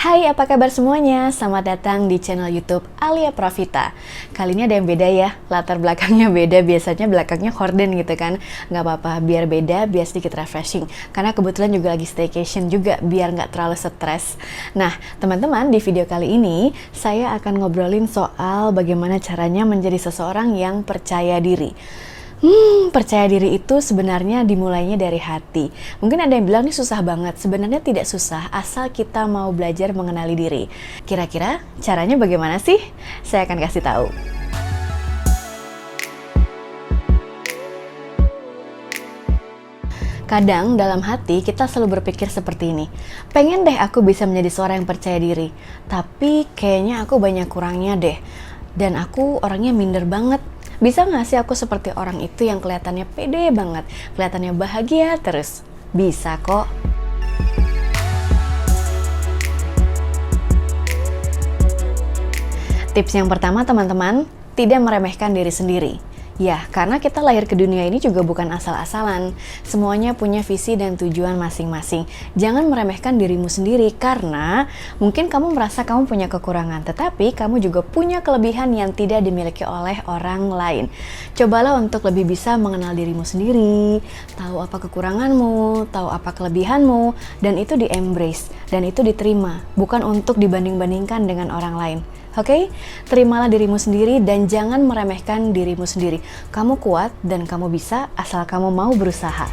Hai, apa kabar semuanya? Selamat datang di channel YouTube Alia Pravita. Kali ini ada yang beda ya, latar belakangnya beda. Biasanya belakangnya horden gitu kan. Nggak apa-apa, biar beda, biar sedikit refreshing. Karena kebetulan juga lagi staycation juga, biar nggak terlalu stres. Nah, teman-teman, di video kali ini saya akan ngobrolin soal bagaimana caranya menjadi seseorang yang percaya diri. Percaya diri itu sebenarnya dimulainya dari hati. Mungkin ada yang bilang ini susah banget. Sebenarnya tidak susah, asal kita mau belajar mengenali diri. Kira-kira caranya bagaimana sih? Saya akan kasih tahu. Kadang dalam hati kita selalu berpikir seperti ini. Pengen deh aku bisa menjadi seorang yang percaya diri. Tapi kayaknya aku banyak kurangnya deh. Dan aku orangnya minder banget. Bisa nggak sih aku seperti orang itu yang kelihatannya pede banget, kelihatannya bahagia terus? Bisa kok. Tips yang pertama teman-teman, tidak meremehkan diri sendiri. Ya, karena kita lahir ke dunia ini juga bukan asal-asalan. Semuanya punya visi dan tujuan masing-masing. Jangan meremehkan dirimu sendiri karena mungkin kamu merasa kamu punya kekurangan, tetapi kamu juga punya kelebihan yang tidak dimiliki oleh orang lain. Cobalah untuk lebih bisa mengenal dirimu sendiri, tahu apa kekuranganmu, tahu apa kelebihanmu, dan itu di-embrace, dan itu diterima, bukan untuk dibanding-bandingkan dengan orang lain. Oke, terimalah dirimu sendiri dan jangan meremehkan dirimu sendiri. Kamu kuat dan kamu bisa asal kamu mau berusaha.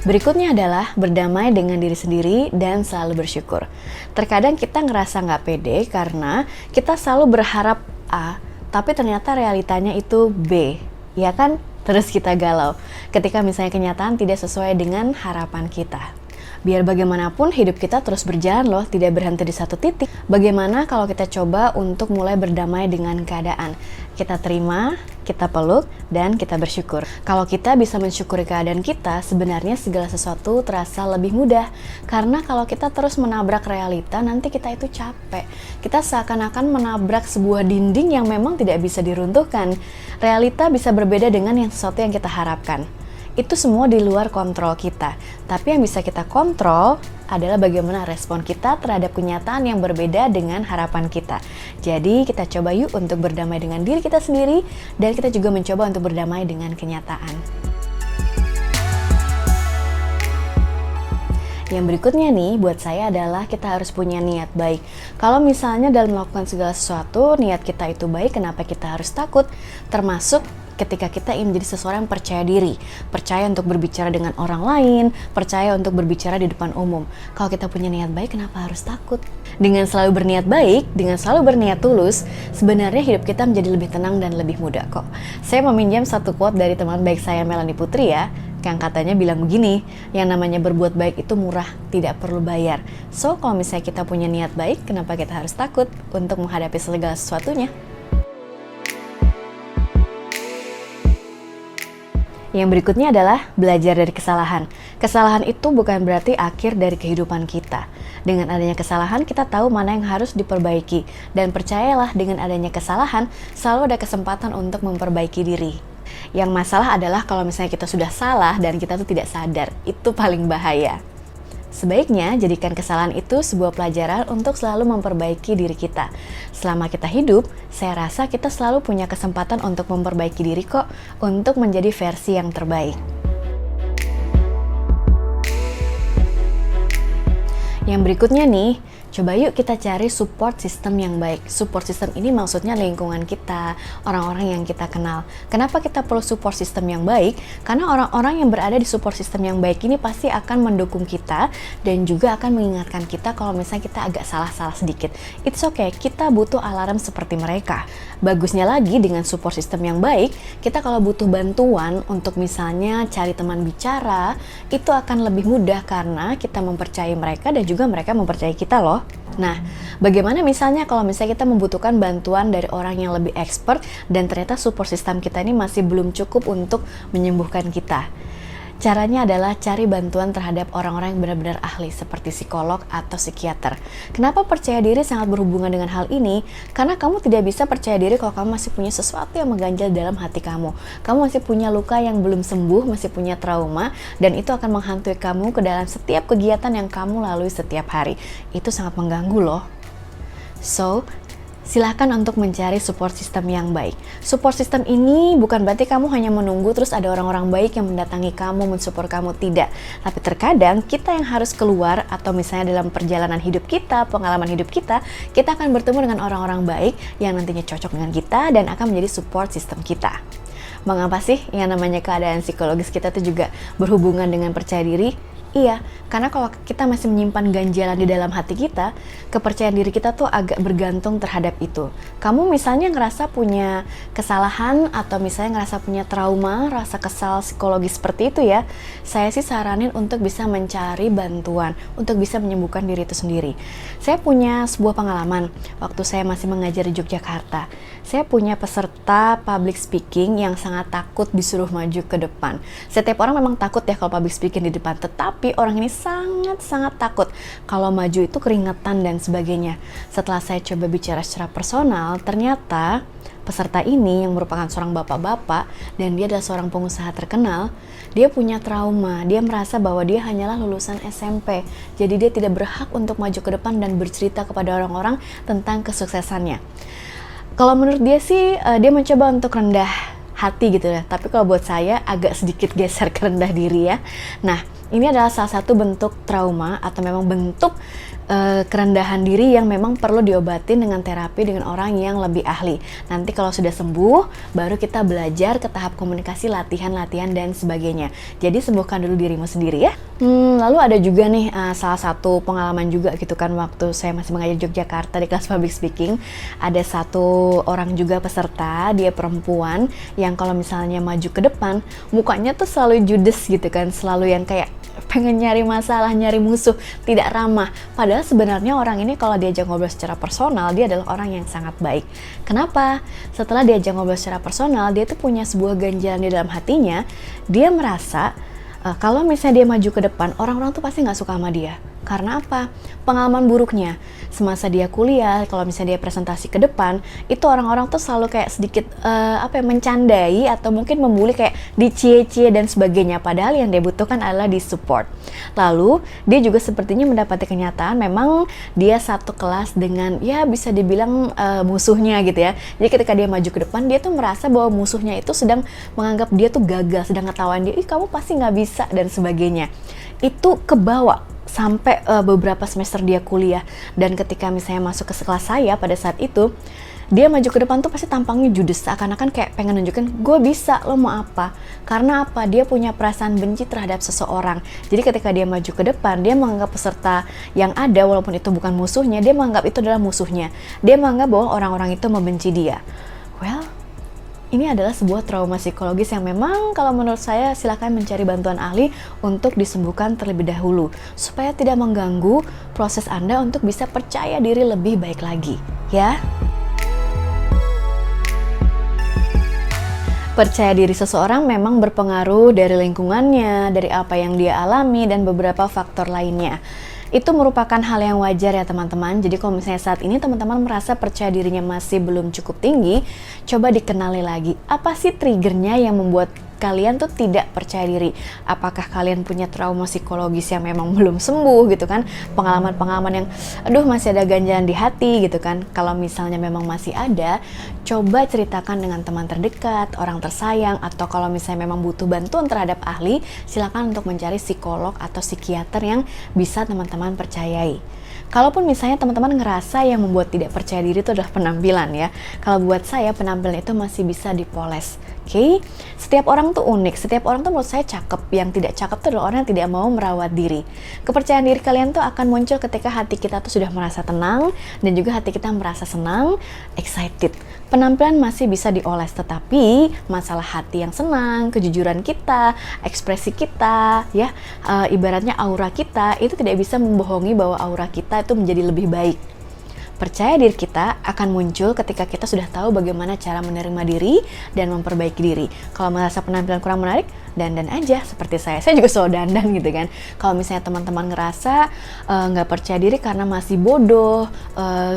Berikutnya adalah berdamai dengan diri sendiri dan selalu bersyukur. Terkadang kita ngerasa nggak pede karena kita selalu berharap A, tapi ternyata realitanya itu B, ya kan? Terus kita galau ketika misalnya kenyataan tidak sesuai dengan harapan kita. Biar bagaimanapun hidup kita terus berjalan loh, tidak berhenti di satu titik. Bagaimana kalau kita coba untuk mulai berdamai dengan keadaan? Kita terima, kita peluk, dan kita bersyukur. Kalau kita bisa mensyukuri keadaan kita, sebenarnya segala sesuatu terasa lebih mudah. Karena kalau kita terus menabrak realita, nanti kita itu capek. Kita seakan-akan menabrak sebuah dinding yang memang tidak bisa diruntuhkan. Realita bisa berbeda dengan sesuatu yang kita harapkan. Itu semua di luar kontrol kita. Tapi yang bisa kita kontrol adalah bagaimana respon kita terhadap kenyataan yang berbeda dengan harapan kita. Jadi kita coba yuk untuk berdamai dengan diri kita sendiri dan kita juga mencoba untuk berdamai dengan kenyataan. Yang berikutnya nih buat saya adalah kita harus punya niat baik. Kalau misalnya dalam melakukan segala sesuatu niat kita itu baik, kenapa kita harus takut? Termasuk ketika kita ingin menjadi seseorang yang percaya diri, percaya untuk berbicara dengan orang lain, percaya untuk berbicara di depan umum. Kalau kita punya niat baik, kenapa harus takut? Dengan selalu berniat baik, dengan selalu berniat tulus, sebenarnya hidup kita menjadi lebih tenang dan lebih mudah kok. Saya meminjam satu quote dari teman baik saya Melanie Putri ya, yang katanya bilang begini, yang namanya berbuat baik itu murah, tidak perlu bayar. So, kalau misalnya kita punya niat baik, kenapa kita harus takut untuk menghadapi segala sesuatunya? Yang berikutnya adalah belajar dari kesalahan. Kesalahan itu bukan berarti akhir dari kehidupan kita. Dengan adanya kesalahan, kita tahu mana yang harus diperbaiki. Dan percayalah, dengan adanya kesalahan, selalu ada kesempatan untuk memperbaiki diri. Yang masalah adalah kalau misalnya kita sudah salah dan kita tuh tidak sadar, itu paling bahaya. Sebaiknya jadikan kesalahan itu sebuah pelajaran untuk selalu memperbaiki diri kita. Selama kita hidup, saya rasa kita selalu punya kesempatan untuk memperbaiki diri kok, untuk menjadi versi yang terbaik. Yang berikutnya nih, coba yuk kita cari support system yang baik. Support system ini maksudnya lingkungan kita, orang-orang yang kita kenal. Kenapa kita perlu support system yang baik? Karena orang-orang yang berada di support system yang baik ini pasti akan mendukung kita dan juga akan mengingatkan kita kalau misalnya kita agak salah-salah sedikit. It's okay, kita butuh alarm seperti mereka. Bagusnya lagi dengan support system yang baik, kita kalau butuh bantuan untuk misalnya cari teman bicara, itu akan lebih mudah karena kita mempercayai mereka dan juga mereka mempercayai kita loh. Nah, bagaimana misalnya kalau misalnya kita membutuhkan bantuan dari orang yang lebih expert dan ternyata support system kita ini masih belum cukup untuk menyembuhkan kita? Caranya adalah cari bantuan terhadap orang-orang yang benar-benar ahli seperti psikolog atau psikiater. Kenapa percaya diri sangat berhubungan dengan hal ini? Karena kamu tidak bisa percaya diri kalau kamu masih punya sesuatu yang mengganjal dalam hati kamu. Kamu masih punya luka yang belum sembuh, masih punya trauma, dan itu akan menghantui kamu ke dalam setiap kegiatan yang kamu lalui setiap hari. Itu sangat mengganggu loh. So, silahkan untuk mencari support system yang baik. Support system ini bukan berarti kamu hanya menunggu terus ada orang-orang baik yang mendatangi kamu, mensupport kamu, tidak. Tapi terkadang kita yang harus keluar, atau misalnya dalam perjalanan hidup kita, pengalaman hidup kita akan bertemu dengan orang-orang baik yang nantinya cocok dengan kita dan akan menjadi support system kita. Mengapa sih yang namanya keadaan psikologis kita tuh juga berhubungan dengan percaya diri? Iya, karena kalau kita masih menyimpan ganjalan di dalam hati kita, kepercayaan diri kita tuh agak bergantung terhadap itu. Kamu misalnya ngerasa punya kesalahan atau misalnya ngerasa punya trauma, rasa kesal psikologis seperti itu ya, saya sih saranin untuk bisa mencari bantuan, untuk bisa menyembuhkan diri itu sendiri. Saya punya sebuah pengalaman waktu saya masih mengajar di Yogyakarta. Saya punya peserta public speaking yang sangat takut disuruh maju ke depan. Setiap orang memang takut ya kalau public speaking di depan, tetapi orang ini sangat-sangat takut kalau maju itu keringetan dan sebagainya. Setelah saya coba bicara secara personal, ternyata peserta ini yang merupakan seorang bapak-bapak dan dia adalah seorang pengusaha terkenal, dia punya trauma. Dia merasa bahwa dia hanyalah lulusan SMP, jadi dia tidak berhak untuk maju ke depan dan bercerita kepada orang-orang tentang kesuksesannya. Kalau menurut dia sih, dia mencoba untuk rendah hati gitu ya. Tapi kalau buat saya agak sedikit geser ke rendah diri ya. Nah, ini adalah salah satu bentuk trauma atau memang bentuk kerendahan diri yang memang perlu diobatin dengan terapi dengan orang yang lebih ahli. Nanti kalau sudah sembuh, baru kita belajar ke tahap komunikasi, latihan-latihan dan sebagainya. Jadi sembuhkan dulu dirimu sendiri ya. Lalu ada juga nih salah satu pengalaman juga gitu kan, waktu saya masih mengajar di Yogyakarta di kelas public speaking, ada satu orang juga peserta, dia perempuan yang kalau misalnya maju ke depan, mukanya tuh selalu judes gitu kan, selalu yang kayak pengen nyari masalah, nyari musuh, tidak ramah. Padahal sebenarnya orang ini kalau diajak ngobrol secara personal, dia adalah orang yang sangat baik. Kenapa? Setelah diajak ngobrol secara personal, dia tuh punya sebuah ganjalan di dalam hatinya. Dia merasa kalau misalnya dia maju ke depan, orang-orang tuh pasti nggak suka sama dia. Karena apa? Pengalaman buruknya semasa dia kuliah, kalau misalnya dia presentasi ke depan, itu orang-orang tuh selalu kayak sedikit mencandai atau mungkin membuli, kayak dicie-cie dan sebagainya. Padahal yang dia butuhkan adalah disupport. Lalu dia juga sepertinya mendapati kenyataan memang dia satu kelas dengan ya bisa dibilang musuhnya gitu ya. Jadi ketika dia maju ke depan, dia tuh merasa bahwa musuhnya itu sedang menganggap dia tuh gagal, sedang ngetawain dia, ih kamu pasti nggak bisa dan sebagainya. Itu kebawa sampai beberapa semester dia kuliah. Dan ketika misalnya masuk ke kelas saya pada saat itu, dia maju ke depan tuh pasti tampangnya judes, seakan-akan kayak pengen nunjukin, gue bisa, lo mau apa? Karena apa? Dia punya perasaan benci terhadap seseorang. Jadi ketika dia maju ke depan, dia menganggap peserta yang ada, walaupun itu bukan musuhnya, dia menganggap itu adalah musuhnya. Dia menganggap bahwa orang-orang itu membenci dia. Well, ini adalah sebuah trauma psikologis yang memang kalau menurut saya silakan mencari bantuan ahli untuk disembuhkan terlebih dahulu, supaya tidak mengganggu proses Anda untuk bisa percaya diri lebih baik lagi, ya. Percaya diri seseorang memang berpengaruh dari lingkungannya, dari apa yang dia alami, dan beberapa faktor lainnya. Itu merupakan hal yang wajar ya teman-teman. Jadi kalau misalnya saat ini teman-teman merasa percaya dirinya masih belum cukup tinggi, coba dikenali lagi. Apa sih triggernya yang membuat kalian tuh tidak percaya diri? Apakah kalian punya trauma psikologis yang memang belum sembuh gitu kan? Pengalaman-pengalaman yang aduh masih ada ganjalan di hati gitu kan? Kalau misalnya memang masih ada, coba ceritakan dengan teman terdekat, orang tersayang, atau kalau misalnya memang butuh bantuan terhadap ahli, silakan untuk mencari psikolog atau psikiater yang bisa teman-teman percayai. Kalaupun misalnya teman-teman ngerasa yang membuat tidak percaya diri itu adalah penampilan ya, kalau buat saya penampilan itu masih bisa dipoles. Oke, setiap orang tuh unik, setiap orang tuh menurut saya cakep. Yang tidak cakep tuh adalah orang yang tidak mau merawat diri. Kepercayaan diri kalian tuh akan muncul ketika hati kita tuh sudah merasa tenang dan juga hati kita merasa senang, excited. Penampilan masih bisa dioles, tetapi masalah hati yang senang, kejujuran kita, ekspresi kita, ya ibaratnya aura kita itu tidak bisa membohongi bahwa aura kita itu menjadi lebih baik. Percaya diri kita akan muncul ketika kita sudah tahu bagaimana cara menerima diri dan memperbaiki diri. Kalau merasa penampilan kurang menarik, dandan aja seperti saya juga selalu dandan gitu kan. Kalau misalnya teman-teman ngerasa nggak percaya diri karena masih bodoh,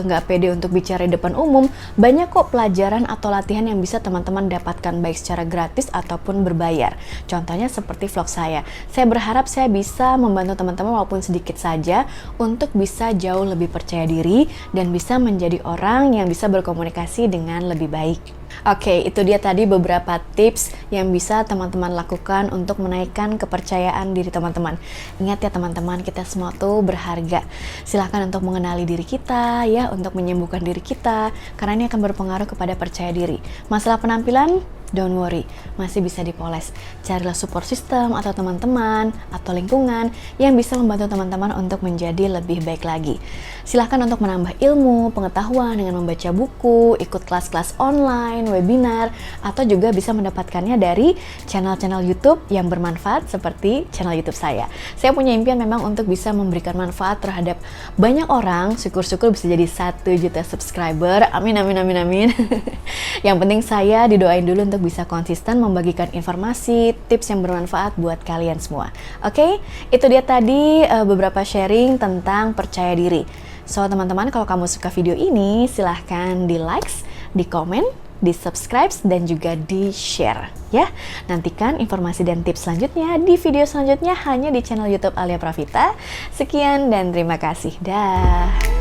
nggak pede untuk bicara di depan umum, banyak kok pelajaran atau latihan yang bisa teman-teman dapatkan baik secara gratis ataupun berbayar. Contohnya seperti vlog saya berharap saya bisa membantu teman-teman walaupun sedikit saja untuk bisa jauh lebih percaya diri dan bisa menjadi orang yang bisa berkomunikasi dengan lebih baik. Oke, itu dia tadi beberapa tips yang bisa teman-teman lakukan untuk menaikkan kepercayaan diri teman-teman. Ingat ya teman-teman, kita semua tuh berharga. Silahkan untuk mengenali diri kita ya, untuk menyembuhkan diri kita, karena ini akan berpengaruh kepada percaya diri. Masalah penampilan, don't worry, masih bisa dipoles. Carilah support system atau teman-teman atau lingkungan yang bisa membantu teman-teman untuk menjadi lebih baik lagi. Silahkan untuk menambah ilmu, pengetahuan dengan membaca buku, ikut kelas-kelas online, webinar, atau juga bisa mendapatkannya dari channel-channel YouTube yang bermanfaat seperti channel YouTube saya. Saya punya impian memang untuk bisa memberikan manfaat terhadap banyak orang, syukur-syukur bisa jadi 1 juta subscriber. Amin, amin, amin, amin. Yang penting saya didoain dulu untuk bisa konsisten membagikan informasi, tips yang bermanfaat buat kalian semua. Oke, itu dia tadi beberapa sharing tentang percaya diri. So teman-teman, kalau kamu suka video ini, silahkan di likes, di komen, di subscribe, dan juga di share ya. Nantikan informasi dan tips selanjutnya di video selanjutnya hanya di channel YouTube Alia Pravita. Sekian dan terima kasih. Dah.